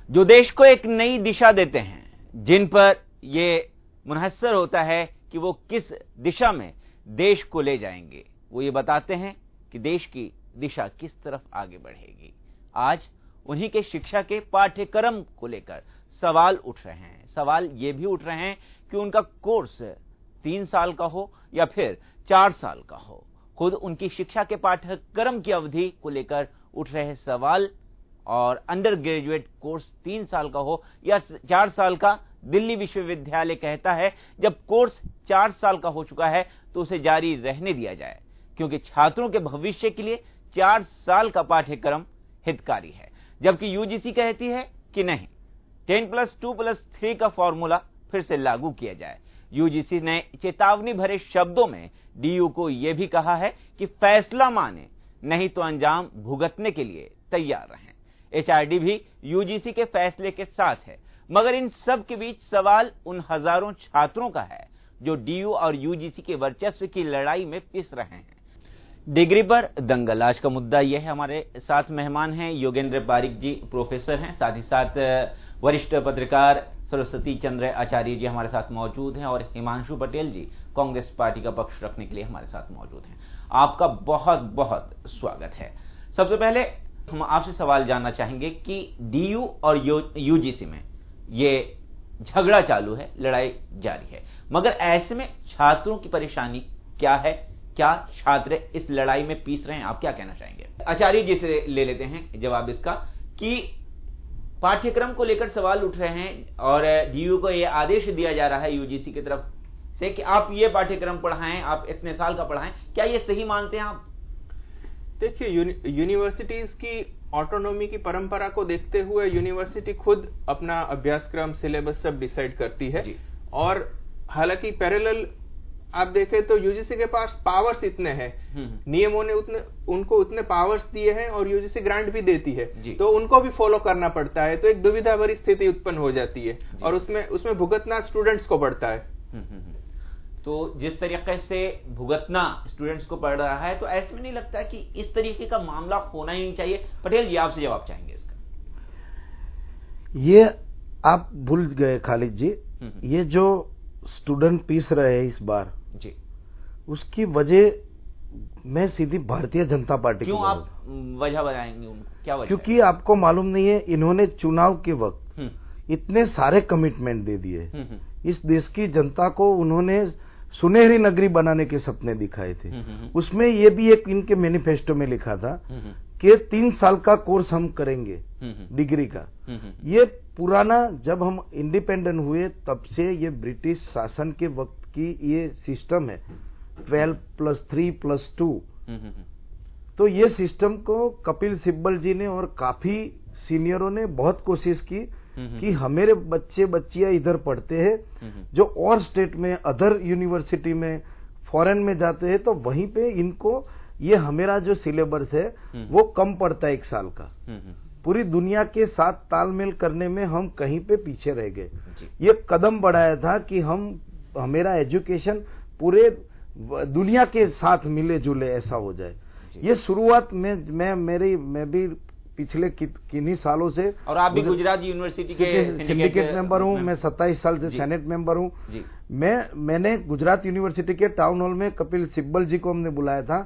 जो देश को एक नई दिशा देते हैं, जिन पर ये मुनहसर होता है कि वो किस दिशा में देश को ले जाएंगे। वो ये बताते हैं कि देश की दिशा किस तरफ आगे बढ़ेगी। आज उन्हीं के शिक्षा के पाठ्यक्रम को लेकर सवाल उठ रहे हैं। सवाल ये भी उठ रहे हैं कि उनका कोर्स 3 साल का हो या फिर 4 साल का हो। खुद उनकी शिक्षा के पाठ्यक्रम की अवधि को लेकर उठ रहे सवाल, और अंडर ग्रेजुएट कोर्स 3 साल का हो या 4 साल का। दिल्ली विश्वविद्यालय कहता है जब कोर्स 4 साल का हो चुका है तो उसे जारी रहने दिया जाए, क्योंकि छात्रों के भविष्य के लिए 4 साल का पाठ्यक्रम हितकारी है। जबकि यूजीसी कहती है कि नहीं, 10+2+3 का फॉर्मूला फिर से लागू किया जाए। यूजीसी ने चेतावनी भरे शब्दों में डीयू को यह भी कहा है कि फैसला माने, नहीं तो अंजाम भुगतने के लिए तैयार रहें। एचआरडी भी यूजीसी के फैसले के साथ है, मगर इन सब के बीच सवाल उन हजारों छात्रों का है जो डीयू और यूजीसी के वर्चस्व की लड़ाई में पिस रहे हैं। डिग्री पर दंगल, आज का मुद्दा यह है। हमारे साथ मेहमान हैं योगेंद्र पारिक जी, प्रोफेसर हैं, साथ ही साथ वरिष्ठ पत्रकार सरस्वती चंद्र आचार्य जी हमारे साथ मौजूद हैं, और हिमांशु पटेल जी कांग्रेस पार्टी का पक्ष रखने के लिए हमारे साथ मौजूद हैं। आपका बहुत बहुत स्वागत है। सबसे पहले हम आपसे सवाल जानना चाहेंगे कि डीयू और यूजीसी में ये झगड़ा चालू है, लड़ाई जारी है, मगर ऐसे में छात्रों की परेशानी क्या है? क्या छात्र इस लड़ाई में पीस रहे हैं? आप क्या कहना चाहेंगे? आचार्य जी से ले लेते हैं जवाब इसका कि पाठ्यक्रम को लेकर सवाल उठ रहे हैं और डीयू को यह आदेश दिया जा रहा है यूजीसी की तरफ से कि आप ये पाठ्यक्रम पढ़ाएं, आप इतने साल का पढ़ाएं। क्या ये सही मानते हैं आप? देखिए, यूनिवर्सिटीज की ऑटोनॉमी की परंपरा को देखते हुए यूनिवर्सिटी खुद अपना अभ्यासक्रम, सिलेबस सब डिसाइड करती है। और हालांकि पैरेलल आप देखें तो यूजीसी के पास पावर्स इतने हैं, नियमों ने उनको उतने पावर्स दिए हैं और यूजीसी ग्रांट भी देती है, तो उनको भी फॉलो करना पड़ता है। तो एक दुविधा भरी स्थिति उत्पन्न हो जाती है और उसमें भुगतना स्टूडेंट्स को पड़ता है। तो जिस तरीके से भुगतना स्टूडेंट्स को पड़ रहा है, तो ऐसे में नहीं लगता कि इस तरीके का मामला होना ही नहीं चाहिए? पटेल जी, आपसे जवाब चाहेंगे इसका। ये आप भूल गए खालिद जी, ये जो स्टूडेंट पीस रहे हैं इस बार जी, उसकी वजह मैं सीधी भारतीय जनता पार्टी क्यों आप वजह बताएंगे उनको? क्या वजह? क्योंकि आपको मालूम नहीं है, इन्होंने चुनाव के वक्त इतने सारे कमिटमेंट दे दिए। इस देश की जनता को उन्होंने सुनहरी नगरी बनाने के सपने दिखाए थे। उसमें ये भी एक इनके मैनिफेस्टो में लिखा था कि 3 साल का कोर्स हम करेंगे डिग्री का। ये पुराना, जब हम इंडिपेंडेंट हुए तब से ये ब्रिटिश शासन के वक्त की ये सिस्टम है, 12+3+2। तो ये सिस्टम को कपिल सिब्बल जी ने और काफी सीनियरों ने बहुत कोशिश की कि हमारे बच्चे बच्चियां इधर पढ़ते हैं, जो और स्टेट में, अदर यूनिवर्सिटी में, फॉरेन में जाते हैं, तो वहीं पे इनको ये हमारा जो सिलेबस है वो कम पड़ता है 1 साल का। पूरी दुनिया के साथ तालमेल करने में हम कहीं पे पीछे रह गए। ये कदम बढ़ाया था कि हमारा एजुकेशन पूरे दुनिया के साथ मिले जुले ऐसा हो जाए। ये शुरुआत में मैं भी पिछले किन्हीं सालों से, और आप भी गुजरात यूनिवर्सिटी के सिंडिकेट मेंबर हूं, मैं 27 साल से सेनेट मेंबर हूं। मैंने गुजरात यूनिवर्सिटी के टाउन हॉल में कपिल सिब्बल जी को हमने बुलाया था,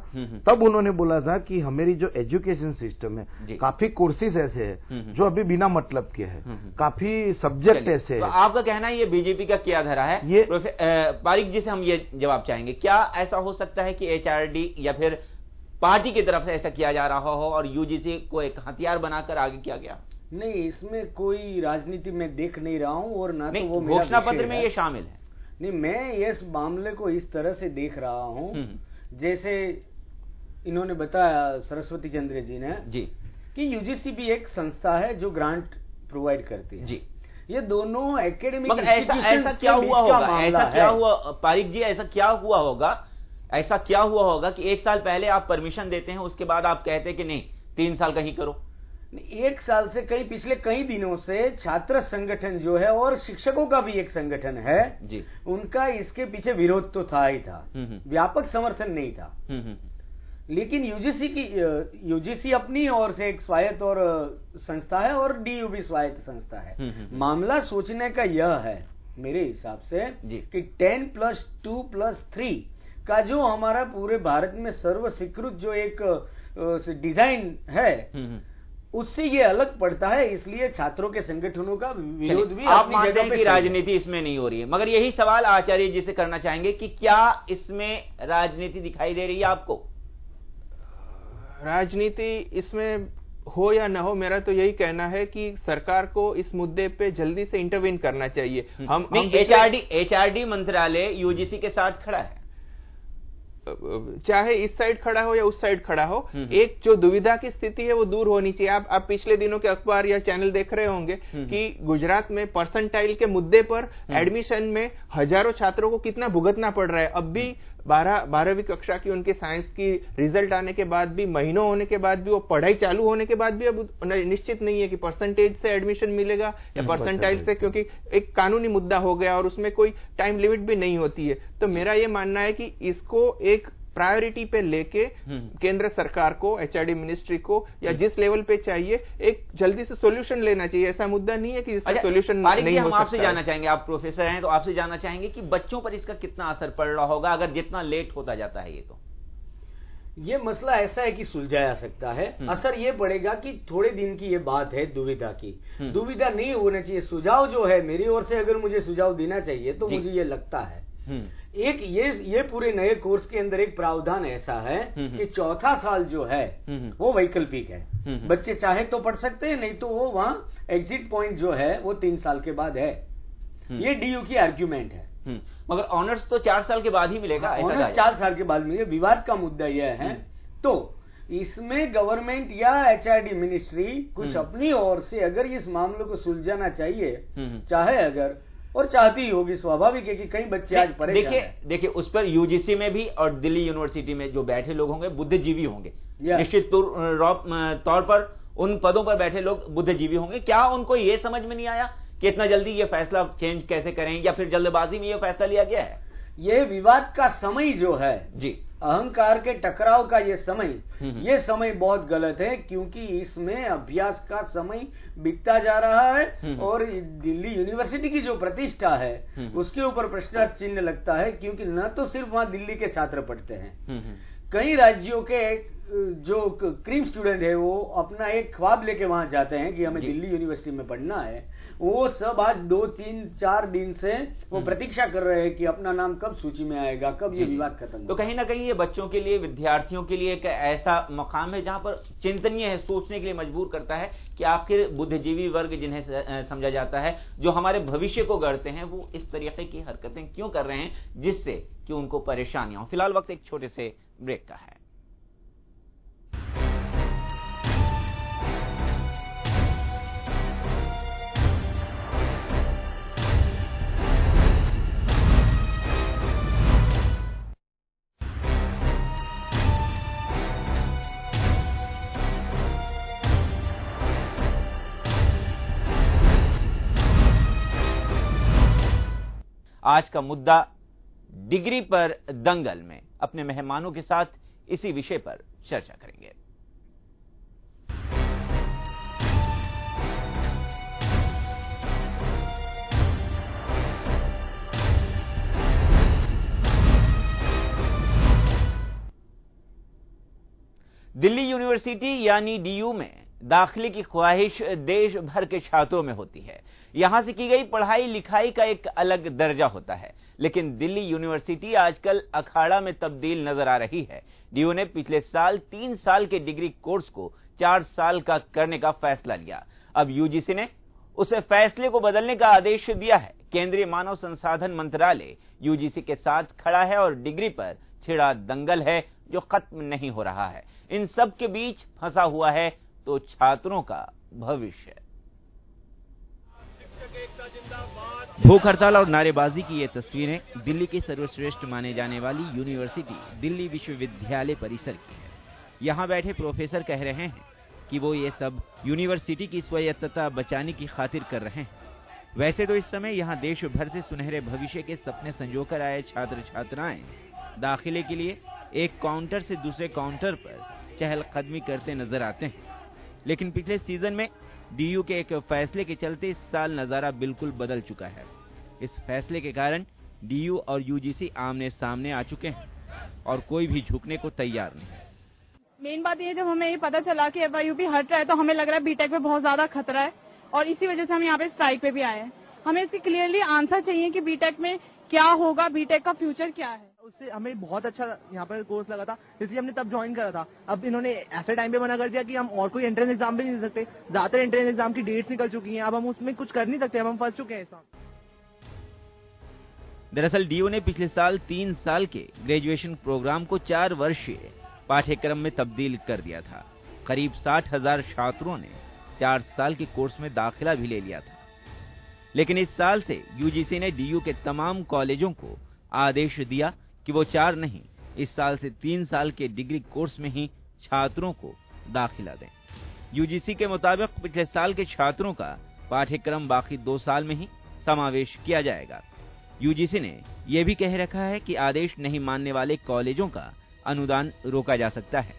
तब उन्होंने बोला था कि हमारी जो एजुकेशन सिस्टम है, काफी कोर्सेज ऐसे हैं जो अभी बिना मतलब के हैं, काफी सब्जेक्ट ऐसे हैं। तो आपका कहना है ये बीजेपी का किया धरा है? ये पारिक जी से हम ये जवाब चाहेंगे, क्या ऐसा हो सकता है कि एचआरडी या फिर पार्टी की तरफ से ऐसा किया जा रहा हो और यूजीसी को एक हथियार बनाकर आगे किया गया? नहीं, इसमें कोई राजनीति में देख नहीं रहा हूं, और ना तो वो घोषणा पत्र में ये शामिल है। नहीं, मैं इस मामले को इस तरह से देख रहा हूं जैसे इन्होंने बताया, सरस्वती चंद्र जी ने जी, कि यूजीसी भी एक संस्था है जो ग्रांट प्रोवाइड करती है जी। ये दोनों एकेडमिक ऐसा क्या हुआ होगा? ऐसा क्या हुआ पारिक जी? ऐसा क्या हुआ होगा कि 1 साल पहले आप परमिशन देते हैं, उसके बाद आप कहते हैं कि नहीं 3 साल का ही करो? 1 साल से पिछले कई दिनों से छात्र संगठन जो है और शिक्षकों का भी एक संगठन है जी, उनका इसके पीछे विरोध तो था ही था, व्यापक समर्थन नहीं था। लेकिन यूजीसी अपनी ओर से एक स्वायत्त और संस्था है और डीयू भी स्वायत्त संस्था है। मामला सोचने का यह है मेरे हिसाब से कि 10+2+3 का जो हमारा पूरे भारत में सर्व स्वीकृत जो एक डिजाइन है उससे ये अलग पड़ता है, इसलिए छात्रों के संगठनों का विरोध भी आप मानते हैं कि राजनीति इसमें नहीं हो रही है, मगर यही सवाल आचार्य जी से करना चाहेंगे कि क्या इसमें राजनीति दिखाई दे रही है आपको? राजनीति इसमें हो या ना हो, मेरा तो यही कहना है कि सरकार को इस मुद्दे पे जल्दी से इंटरवीन करना चाहिए। हम एचआरडी मंत्रालय यूजीसी के साथ खड़ा है, चाहे इस साइड खड़ा हो या उस साइड खड़ा हो, एक जो दुविधा की स्थिति है वो दूर होनी चाहिए। आप पिछले दिनों के अखबार या चैनल देख रहे होंगे कि गुजरात में परसेंटाइल के मुद्दे पर एडमिशन में हजारों छात्रों को कितना भुगतना पड़ रहा है। अब भी 12वीं कक्षा की उनके साइंस की रिजल्ट आने के बाद भी, महीनों होने के बाद भी, वो पढ़ाई चालू होने के बाद भी अब निश्चित नहीं है कि परसेंटेज से एडमिशन मिलेगा या परसेंटाइल से, क्योंकि एक कानूनी मुद्दा हो गया और उसमें कोई टाइम लिमिट भी नहीं होती है। तो मेरा ये मानना है कि इसको एक प्रायोरिटी पे लेके केंद्र सरकार को, एचआरडी मिनिस्ट्री को या जिस लेवल पे चाहिए एक जल्दी से सॉल्यूशन लेना चाहिए। ऐसा मुद्दा नहीं है कि इसका सॉल्यूशन नहीं हो सकता। हम आपसे जानना चाहेंगे, आप प्रोफेसर हैं तो आपसे जानना चाहेंगे कि बच्चों पर इसका कितना असर पड़ रहा होगा अगर जितना लेट होता जाता है ये मसला ऐसा है कि सुलझाया जा सकता है। असर ये पड़ेगा कि थोड़े दिन की ये बात है दुविधा की, दुविधा नहीं होना चाहिए। सुझाव जो है मेरी ओर से, अगर मुझे सुझाव देना चाहिए तो मुझे ये लगता है एक ये पूरे नए कोर्स के अंदर एक प्रावधान ऐसा है कि चौथा साल जो है वो वैकल्पिक है। बच्चे चाहे तो पढ़ सकते हैं, नहीं तो वो वहां एग्जिट पॉइंट जो है वो 3 साल के बाद है। ये डीयू की आर्ग्यूमेंट है। मगर ऑनर्स तो 4 साल के बाद ही मिलेगा। ऑनर्स 4 साल के बाद मिलेगा। विवाद का मुद्दा यह है तो इसमें गवर्नमेंट या एचआरडी मिनिस्ट्री कुछ अपनी ओर से अगर इस मामले को सुलझाना चाहिए, चाहे अगर, और चाहती होगी, स्वाभाविक है कि कई बच्चे आज परेशान हैं। देखिए उस पर यूजीसी में भी और दिल्ली यूनिवर्सिटी में जो बैठे लोग होंगे बुद्धिजीवी होंगे, निश्चित तौर पर उन पदों पर बैठे लोग बुद्धिजीवी होंगे। क्या उनको ये समझ में नहीं आया कि इतना जल्दी ये फैसला चेंज कैसे करें, या फिर जल्दबाजी में ये फैसला लिया गया है? ये विवाद का समय जो है जी, अहंकार के टकराव का ये समय बहुत गलत है, क्योंकि इसमें अभ्यास का समय बीतता जा रहा है और दिल्ली यूनिवर्सिटी की जो प्रतिष्ठा है उसके ऊपर प्रश्न चिन्ह लगता है, क्योंकि न तो सिर्फ वहां दिल्ली के छात्र पढ़ते हैं, कई राज्यों के जो क्रीम स्टूडेंट है वो अपना एक ख्वाब लेके वहां जाते हैं कि हमें दिल्ली यूनिवर्सिटी में पढ़ना है। वो सब आज 2, 3, 4 दिन से वो प्रतीक्षा कर रहे हैं कि अपना नाम कब सूची में आएगा, कब ये विवाद खत्म। तो कहीं ना कहीं ये बच्चों के लिए, विद्यार्थियों के लिए एक ऐसा मकाम है जहां पर चिंतनीय है, सोचने के लिए मजबूर करता है कि आखिर बुद्धिजीवी वर्ग जिन्हें समझा जाता है, जो हमारे भविष्य को गढ़ते हैं, वो इस तरीके की हरकतें क्यों कर रहे हैं जिससे कि उनको परेशानियां हो। फिलहाल वक्त एक छोटे से ब्रेक का है। आज का मुद्दा डिग्री पर दंगल में अपने मेहमानों के साथ इसी विषय पर चर्चा करेंगे। दिल्ली यूनिवर्सिटी यानी डीयू में दाखिले की ख्वाहिश देश भर के छात्रों में होती है। यहां से की गई पढ़ाई लिखाई का एक अलग दर्जा होता है, लेकिन दिल्ली यूनिवर्सिटी आजकल अखाड़ा में तब्दील नजर आ रही है। डीयू ने पिछले साल 3 साल के डिग्री कोर्स को 4 साल का करने का फैसला लिया। अब यूजीसी ने उस फैसले को बदलने का आदेश दिया है। केंद्रीय मानव संसाधन मंत्रालय यूजीसी के साथ खड़ा है और डिग्री पर छिड़ा दंगल है जो खत्म नहीं हो रहा है। इन सब के बीच फंसा हुआ है तो छात्रों का भविष्य। भूख हड़ताल और नारेबाजी की ये तस्वीरें दिल्ली की सर्वश्रेष्ठ माने जाने वाली यूनिवर्सिटी दिल्ली विश्वविद्यालय परिसर की है। यहाँ बैठे प्रोफेसर कह रहे हैं कि वो ये सब यूनिवर्सिटी की स्वायत्तता बचाने की खातिर कर रहे हैं। वैसे तो इस समय यहाँ देश भर से सुनहरे भविष्य के सपने संजोकर आए छात्र छात्राएं दाखिले के लिए एक काउंटर से दूसरे काउंटर पर चहलकदमी करते नजर आते हैं। लेकिन पिछले सीजन में डीयू के एक फैसले के चलते इस साल नजारा बिल्कुल बदल चुका है। इस फैसले के कारण डीयू और यूजीसी आमने सामने आ चुके हैं और कोई भी झुकने को तैयार नहीं। मेन बात ये, जब हमें ये पता चला कि एफआईयूपी हट रहा है तो हमें लग रहा है बीटेक पे बहुत ज्यादा खतरा है और इसी वजह से हम यहाँ पे स्ट्राइक पे भी आए हैं। हमें इसकी क्लियरली आंसर चाहिए कि बीटेक में क्या होगा, बीटेक का फ्यूचर क्या है। उससे हमें बहुत अच्छा यहाँ पर कोर्स लगा था, इसलिए हमने तब ज्वाइन करा था। अब इन्होंने ऐसे टाइम पे मना कर दिया कि हम और कोई एंट्रेंस एग्जाम भी नहीं दे सकते। ज्यादातर एंट्रेंस एग्जाम की डेट्स निकल चुकी हैं, अब हम उसमें कुछ कर नहीं सकते, अब हम फंस चुके हैं। दरअसल डीयू ने पिछले साल 3 साल के ग्रेजुएशन प्रोग्राम को 4 वर्षीय पाठ्यक्रम में तब्दील कर दिया था। करीब 60,000 छात्रों ने 4 साल के कोर्स में दाखिला भी ले लिया था। लेकिन इस साल से यूजीसी ने डीयू के तमाम कॉलेजों को आदेश दिया कि वो 4 नहीं, इस साल से 3 साल के डिग्री कोर्स में ही छात्रों को दाखिला दें। यूजीसी के मुताबिक पिछले साल के छात्रों का पाठ्यक्रम बाकी 2 साल में ही समावेश किया जाएगा। यूजीसी ने यह भी कह रखा है कि आदेश नहीं मानने वाले कॉलेजों का अनुदान रोका जा सकता है।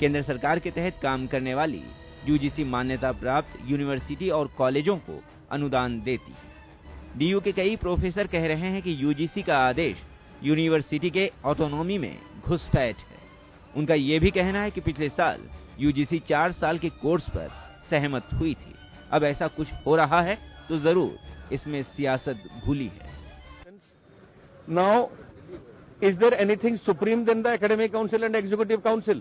केंद्र सरकार के तहत काम करने वाली यूजीसी मान्यता प्राप्त यूनिवर्सिटी और कॉलेजों को अनुदान देती है। डीयू के कई प्रोफेसर कह रहे हैं कि यूजीसी का आदेश यूनिवर्सिटी के ऑटोनॉमी में घुसपैठ है। उनका यह भी कहना है कि पिछले साल यूजीसी 4 साल के कोर्स पर सहमत हुई थी। अब ऐसा कुछ हो रहा है तो जरूर इसमें सियासत घुली है। Now, is there anything supreme than the academic council and executive council?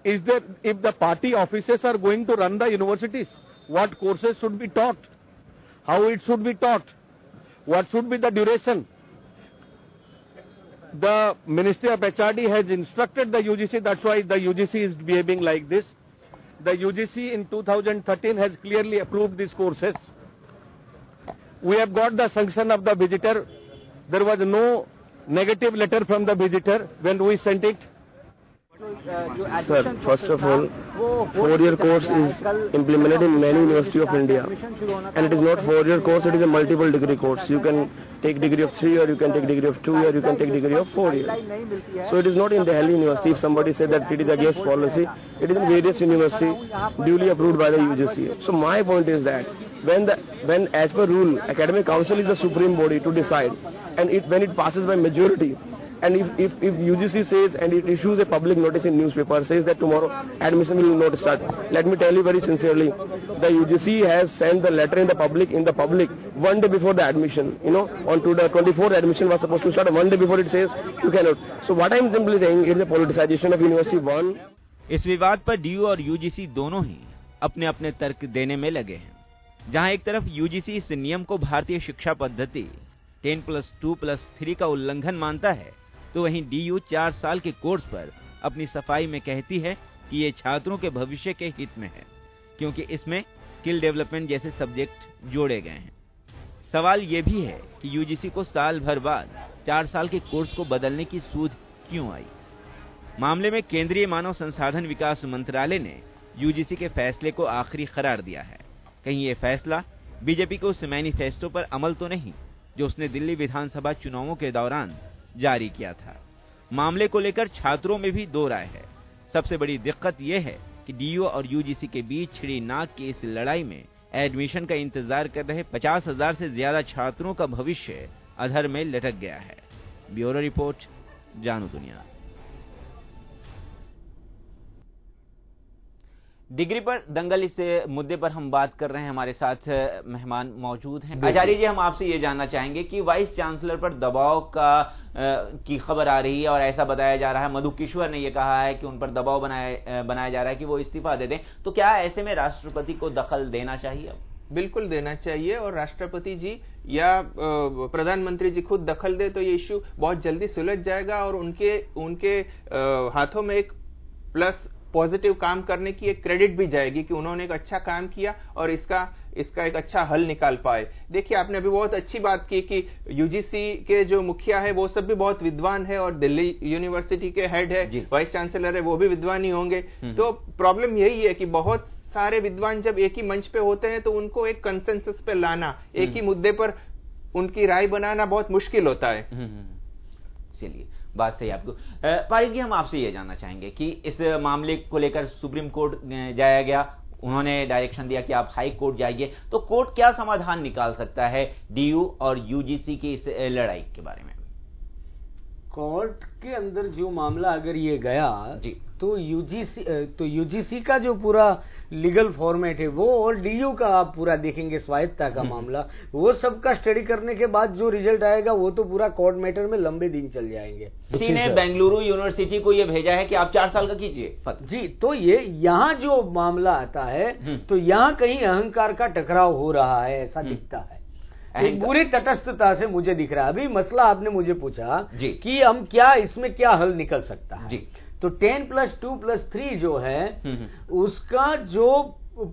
Is there, if the party officers are going to run the universities, what courses should be taught? How it should be taught? What should be the duration? The Ministry of HRD has instructed the UGC, that's why the UGC is behaving like this. The UGC in 2013 has clearly approved these courses. We have got the sanction of the visitor. There was no negative letter from the visitor when we sent it. Sir, first of all, 4-year course is implemented in many universities of India, and it is not 4-year course, it is a multiple degree course. You can take degree of 3 year, you can take degree of 2 year, you can take degree of 4 year. So it is not in Delhi University. If somebody said that it is against policy, it is in various universities duly approved by the UGC. So my point is that when as per rule, academic council is the supreme body to decide, and when it passes by majority, and if UGC says and it issues a public notice in newspaper, says that tomorrow admission will not start. Let me tell you very sincerely, the UGC has sent the letter in the public 1 day before the admission. On to the 24th admission was supposed to start. 1 day before it says you cannot. So what I am simply saying is a politicization of university. One. इस विवाद पर DU और UGC दोनों ही अपने अपने तर्क देने में लगे हैं। जहां एक तरफ यूजीसी इस नियम को भारतीय शिक्षा पद्धति 10+2+3 का उल्लंघन मानता है, तो वहीं डीयू 4 साल के कोर्स पर अपनी सफाई में कहती है कि ये छात्रों के भविष्य के हित में है, क्योंकि इसमें स्किल डेवलपमेंट जैसे सब्जेक्ट जोड़े गए हैं। सवाल ये भी है कि यूजीसी को साल भर बाद 4 साल के कोर्स को बदलने की सूझ क्यों आई। मामले में केंद्रीय मानव संसाधन विकास मंत्रालय ने यूजीसी के फैसले को आखिरी करार दिया है। कहीं ये फैसला बीजेपी को उस मैनिफेस्टो पर अमल तो नहीं जो उसने दिल्ली विधानसभा चुनावों के दौरान जारी किया था। मामले को लेकर छात्रों में भी दो राय है। सबसे बड़ी दिक्कत यह है कि डीयू और यूजीसी के बीच छिड़ी नाक की इस लड़ाई में एडमिशन का इंतजार कर रहे 50,000 से ज्यादा छात्रों का भविष्य अधर में लटक गया है। ब्यूरो रिपोर्ट, जानू दुनिया। डिग्री पर दंगल, इस मुद्दे पर हम बात कर रहे हैं। हमारे साथ मेहमान मौजूद हैं। आचार्य जी, हम आपसे ये जानना चाहेंगे कि वाइस चांसलर पर दबाव की खबर आ रही है और ऐसा बताया जा रहा है, मधु किश्वर ने ये कहा है कि उन पर दबाव बनाया जा रहा है कि वो इस्तीफा दे दें। तो क्या ऐसे में राष्ट्रपति को दखल देना चाहिए? बिल्कुल देना चाहिए, और राष्ट्रपति जी या प्रधानमंत्री जी खुद दखल दे तो ये इश्यू बहुत जल्दी सुलझ जाएगा और उनके हाथों में एक प्लस पॉजिटिव काम करने की एक क्रेडिट भी जाएगी कि उन्होंने एक अच्छा काम किया और इसका एक अच्छा हल निकाल पाए। देखिए, आपने अभी बहुत अच्छी बात की कि यूजीसी के जो मुखिया है वो सब भी बहुत विद्वान है और दिल्ली यूनिवर्सिटी के हेड है, वाइस चांसलर है, वो भी विद्वान ही होंगे। तो प्रॉब्लम यही है कि बहुत सारे विद्वान जब एक ही मंच पे होते हैं तो उनको एक कंसेंसस पे लाना, एक ही मुद्दे पर उनकी राय बनाना बहुत मुश्किल होता है। चलिए, बात सही आपको। पारिक जी, हम आपसे ये जानना चाहेंगे कि इस मामले को लेकर सुप्रीम कोर्ट जाया गया, उन्होंने डायरेक्शन दिया कि आप हाई कोर्ट जाइए, तो कोर्ट क्या समाधान निकाल सकता है डीयू और यूजीसी की इस लड़ाई के बारे में? कोर्ट के अंदर जो मामला अगर ये गया जी, तो यूजीसी का जो पूरा लीगल फॉर्मेट है वो, और डीयू का आप पूरा देखेंगे स्वायत्तता का मामला, वो सबका स्टडी करने के बाद जो रिजल्ट आएगा वो तो पूरा कोर्ट मैटर में लंबे दिन चल जाएंगे। किसी ने बेंगलुरु यूनिवर्सिटी को ये भेजा है कि आप 4 साल का कीजिए जी, तो ये यहाँ जो मामला आता है तो यहाँ कहीं अहंकार का टकराव हो रहा है, ऐसा दिखता है। एक बुरी तटस्थता से मुझे दिख रहा है। अभी मसला आपने मुझे पूछा कि हम क्या इसमें क्या हल निकल सकता है जी। तो 10+2+3 जो है उसका जो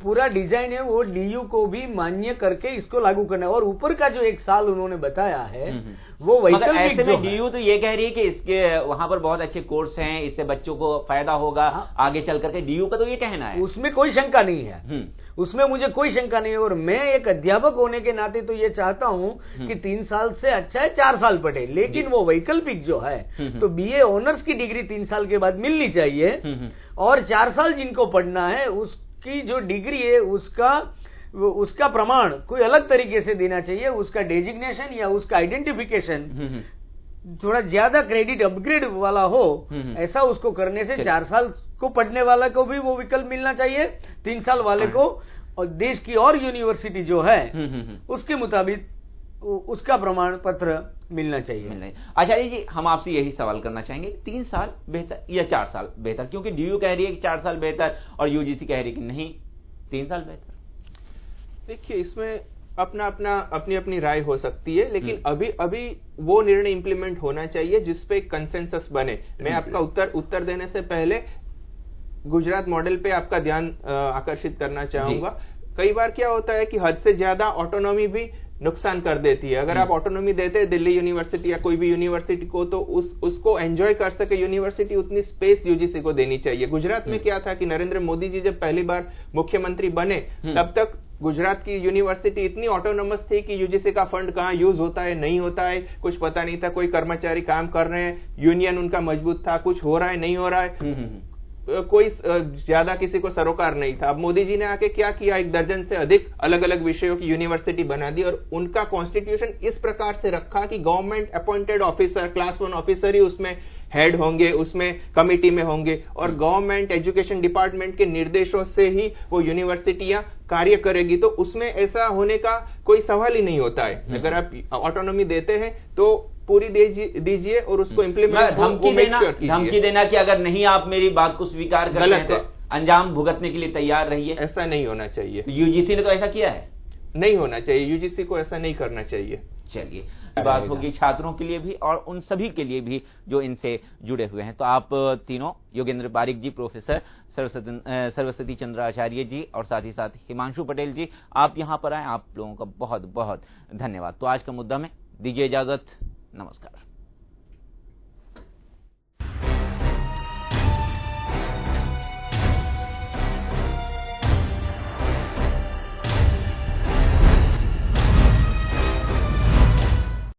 पूरा डिजाइन है वो डीयू को भी मान्य करके इसको लागू करना है, और ऊपर का जो 1 साल उन्होंने बताया है वो वैकल्पिक जो है। डीयू तो ये कह रही है कि इसके वहां पर बहुत अच्छे कोर्स हैं, इससे बच्चों को फायदा होगा आगे चल करके, डीयू का तो ये कहना है। उसमें कोई शंका नहीं है, उसमें मुझे कोई शंका नहीं है। और मैं एक अध्यापक होने के नाते तो ये चाहता हूं कि 3 साल से अच्छा है 4 साल पढ़े, लेकिन वो वैकल्पिक जो है तो बीए ऑनर्स की डिग्री 3 साल के बाद मिलनी चाहिए, और 4 साल जिनको पढ़ना है उसकी जो डिग्री है उसका प्रमाण कोई अलग तरीके से देना चाहिए, उसका डेजिग्नेशन या उसका आइडेंटिफिकेशन थोड़ा ज्यादा क्रेडिट अपग्रेड वाला हो, ऐसा उसको करने से 4 साल को पढ़ने वाला को भी वो विकल्प मिलना चाहिए, 3 साल वाले को, और देश की और यूनिवर्सिटी जो है उसके मुताबिक उसका प्रमाण पत्र मिलना चाहिए। आचार्य जी, हम आपसे यही सवाल करना चाहेंगे, 3 साल बेहतर या 4 साल बेहतर? क्योंकि डीयू कह रही है कि 4 साल बेहतर और यूजीसी कह रही है कि नहीं 3 साल बेहतर। देखिए, इसमें अपनी अपनी राय हो सकती है, लेकिन अभी वो निर्णय इंप्लीमेंट होना चाहिए जिसपे कंसेंसस बने। मैं आपका उत्तर देने से पहले गुजरात मॉडल पे आपका ध्यान आकर्षित करना चाहूंगा। कई बार क्या होता है कि हद से ज्यादा ऑटोनॉमी भी नुकसान कर देती है। अगर आप ऑटोनॉमी देते हैं दिल्ली यूनिवर्सिटी या कोई भी यूनिवर्सिटी को, तो उसको एंजॉय कर सके यूनिवर्सिटी, उतनी स्पेस यूजीसी को देनी चाहिए। गुजरात में क्या था कि नरेंद्र मोदी जी जब पहली बार मुख्यमंत्री बने तब तक गुजरात की यूनिवर्सिटी इतनी ऑटोनोमस थी कि यूजीसी का फंड कहाँ यूज होता है नहीं होता है कुछ पता नहीं था। कोई कर्मचारी काम कर रहे हैं, यूनियन उनका मजबूत था, कुछ हो रहा है नहीं हो रहा है, कोई ज्यादा किसी को सरोकार नहीं था। अब मोदी जी ने आके क्या किया, 1 दर्जन से अधिक अलग अलग विषयों की यूनिवर्सिटी बना दी, और उनका कॉन्स्टिट्यूशन इस प्रकार से रखा कि government appointed officer, class 1 officer ही उसमें हेड होंगे, उसमें कमिटी में होंगे, और गवर्नमेंट एजुकेशन डिपार्टमेंट के निर्देशों से ही वो यूनिवर्सिटियां कार्य करेगी। तो उसमें ऐसा होने का कोई सवाल ही नहीं होता है। अगर आप ऑटोनॉमी देते हैं तो पूरी दीजिए और उसको इम्प्लीमेंट धमकी देना कि अगर नहीं आप मेरी बात को स्वीकार करते हैं तो अंजाम भुगतने के लिए तैयार रहिए, ऐसा नहीं होना चाहिए। यूजीसी ने तो ऐसा किया है, नहीं होना चाहिए, यूजीसी को ऐसा नहीं करना चाहिए। चलिए, बात होगी छात्रों के लिए भी और उन सभी के लिए भी जो इनसे जुड़े हुए हैं। तो आप तीनों, योगेंद्र पारिक जी, प्रोफेसर सरस्वती चंद्र आचार्य जी, और साथ ही साथ हिमांशु पटेल जी, आप यहां पर आए, आप लोगों का बहुत बहुत धन्यवाद। तो आज का मुद्दा में दीजिए इजाजत, नमस्कार।